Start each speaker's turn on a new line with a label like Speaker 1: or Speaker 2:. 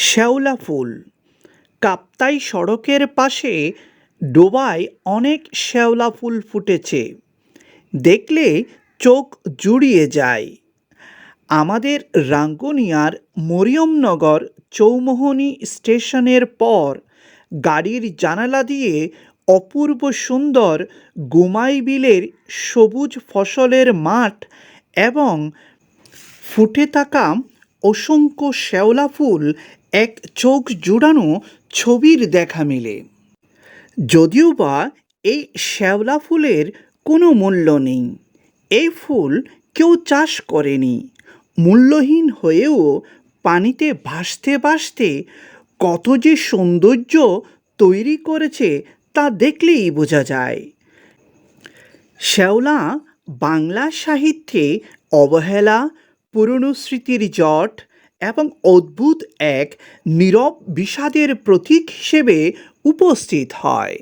Speaker 1: শ্যাওলা ফুল। কাপ্তাই সড়কের পাশে ডোবায় অনেক শ্যাওলা ফুল ফুটেছে। দেখলে চোখ জুড়িয়ে যায়। আমাদের রাঙ্গুনিয়ার মরিয়মনগর চৌমোহনী স্টেশনের পর গাড়ির জানালা দিয়ে অপূর্ব সুন্দর গুমাই বিলের সবুজ ফসলের মাঠ এবং ফুটে থাকা অসংখ্য শ্যাওলা ফুল এক চোখ জুড়ানো ছবির দেখা মেলে। যদিও বা এই শ্যাওলা ফুলের কোনো মূল্য নেই, এই ফুল কেউ চাষ করেনি, মূল্যহীন হয়েও পানিতে ভাসতে ভাসতে কত যে সৌন্দর্য তৈরি করেছে তা দেখলেই বোঝা যায়। শ্যাওলা বাংলা সাহিত্যে অবহেলা, পুরনো স্মৃতির জট এবং অদ্ভুত এক নীরব বিষাদের প্রতীক হিসেবে উপস্থিত হয়।